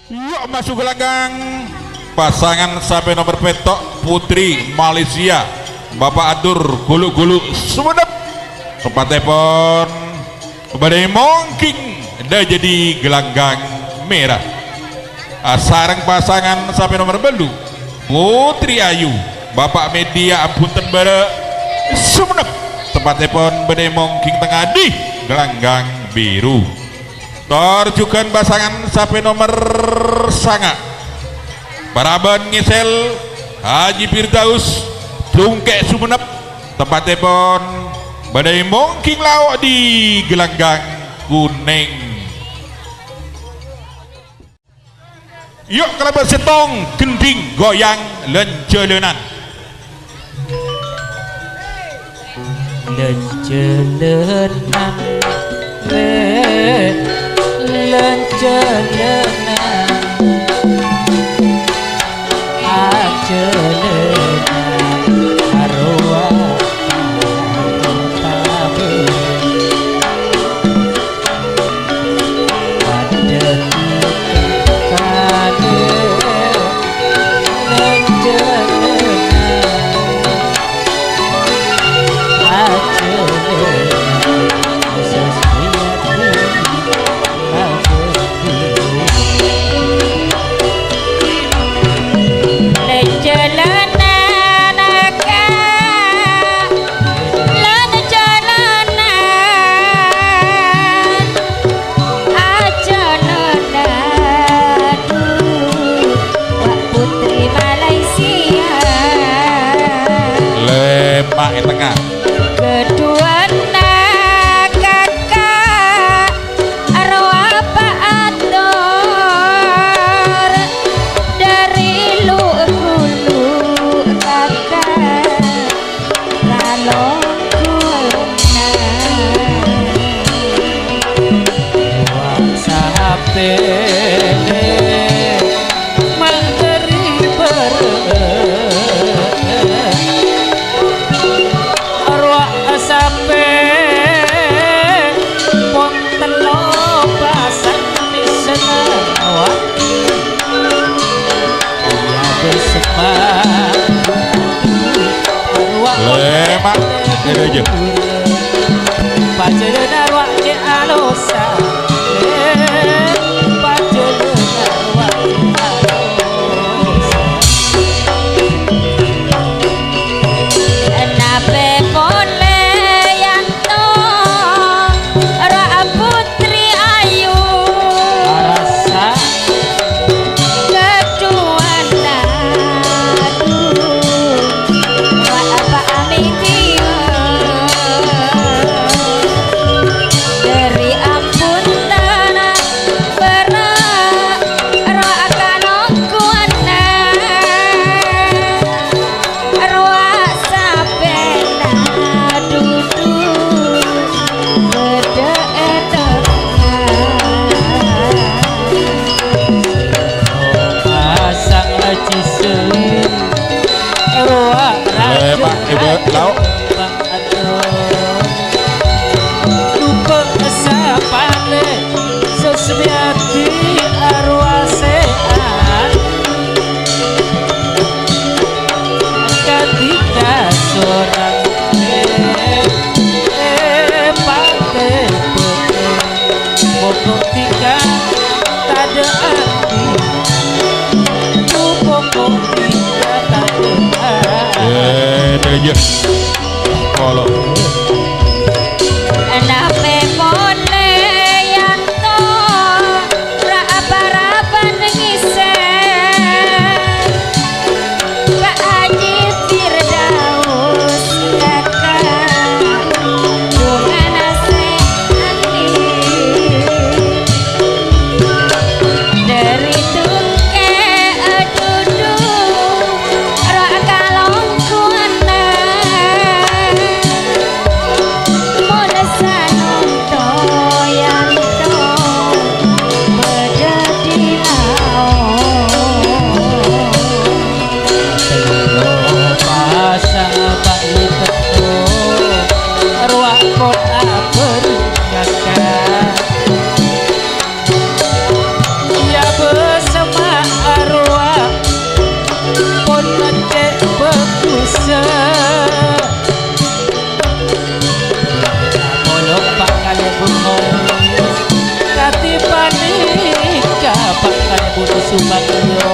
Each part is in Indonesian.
Yuk masuk gelanggang pasangan sampai nomor petok putri Malaysia Bapak Adur gulu-gulu Sumenep tempat telepon badai mongking dah jadi gelanggang merah. Sarang pasangan sampai nomor belu Putri Ayu Bapak Media Ampunten Bare Sumenep tempat telepon badai mongking tengah di gelanggang biru. Torjukan pasangan sampai nomor sanga Paraban Ngesel Haji Firdaus Tungkek Sumenep tempat telepon badai mongking lawak di gelanggang kuning. Yuk kelabar setong gending goyang lencelenan lencelenan lencelenan acelenan arwah tabe pada kane lencelenan acelenan tengah kedua kakak arwah Pak Atur dari lu kakak kalau kuna sampai lemak ada aja pacaran arwah di alosa pacaran arwah di alosa nabe boleh yang tong ra Putri Ayu rasa kedua nadu apa amitia dari ampun tanah berak roakan okuana roa sapena duduk beda pasang aji seling roa lemak ibu lauk duka sapane sesuatu arwah sehat ketika seorang pakai pokok tiga tak ada arti pokok tiga tak ada ada aja kalau nabe boleh yang tong ra apa-apa ngisah Pak Haji Firdaus kakak dengan nasehati dari tungke duduk ra kalong kuana bagyo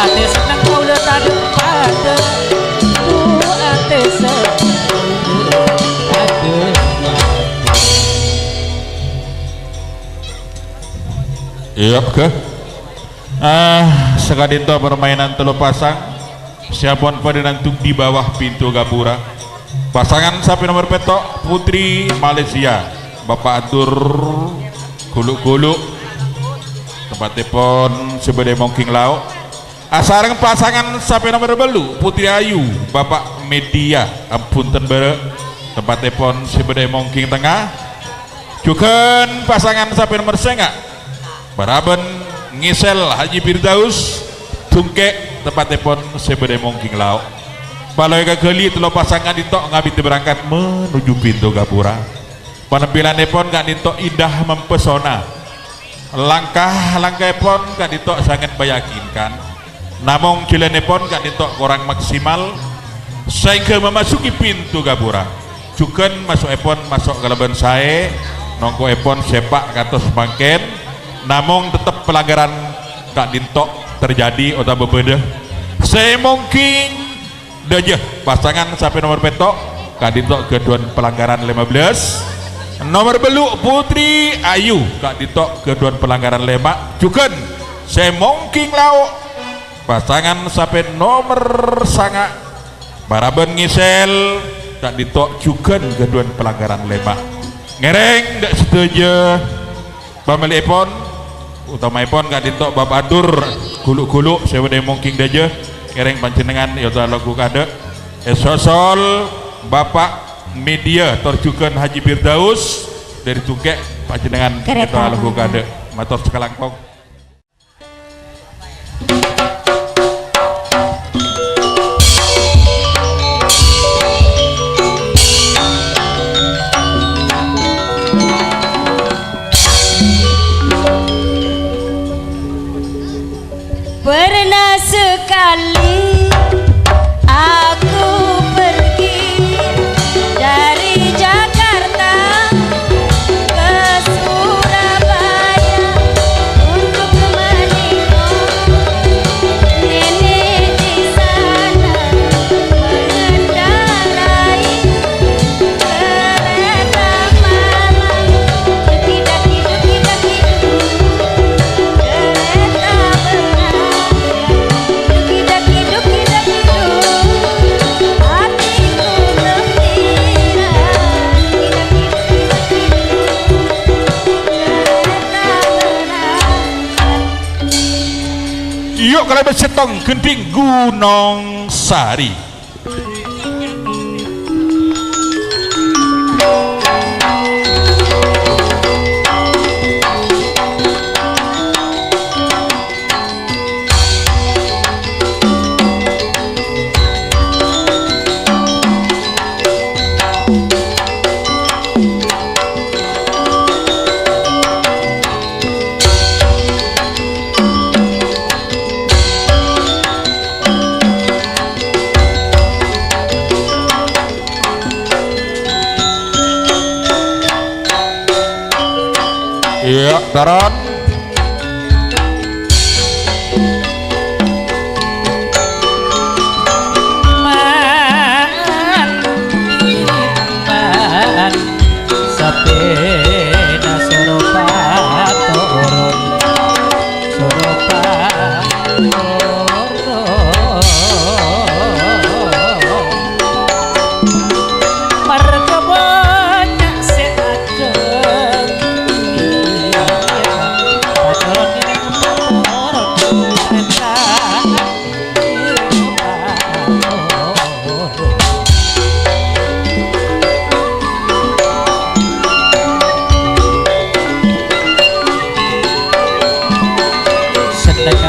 ate seneng kula tadu pada tu ate seneng ade Iya ke sekadinto permainan telu pasang siapun pada nantuk di bawah pintu gapura pasangan sapi nomor petok putri Malaysia Bapak atur kuluk-kuluk tempatipun sebede mongking lauk asareng pasangan sapi nomor belu Putri Ayu Bapak Media ampunten bere tempatipun sebede mongking tengah cuken pasangan sapi nomor sengak Baraben ngisel Haji Firdaus tungkek tempatipun sebede mongking lauk baloi kageli telo pasangan ditok ngabit berangkat menuju pintu gapura penampilanipun kak ditok indah mempesona langkah-langkahipun kak ditok sangat meyakinkan namun jalanipun kak ditok kurang maksimal sehingga memasuki pintu gapura cuken masuk keleban sae nongkoipun sepak katos bangken namun tetap pelanggaran kak ditok terjadi atau berbeda semungkin dajah pasangan sampai nomor petok kak ditok kedua pelanggaran 15 nomor beluk Putri Ayu kak ditok kedua pelanggaran lemak cuken semongking lauk pasangan sampai nomor sanga Baraben ngisel kak ditok cuken kedua pelanggaran lemak ngereng dak setuju pemilikpun utamaipun kak ditok Bapak atur guluk-guluk sewede mongking dajah ngereng panjenengan yaitu lagu kade sosol Bapak Media terjukan Haji Firdaus dari Tungkek panjenengan yaitu lagu kade matur sekalangkong Pernah sekali aku pergi dari Jakarta ke Surabaya untuk menengok nenek di sana mengendarai kereta malam daki-daki kereta yuk kalau bersetong genting Gunung Sari iya taron man sapena soropa turun soropa marga banyak seajeng sedang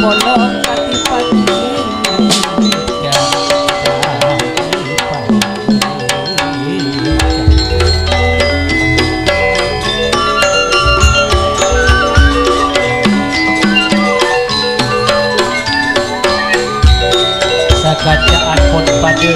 pula pada kerajaan pun pada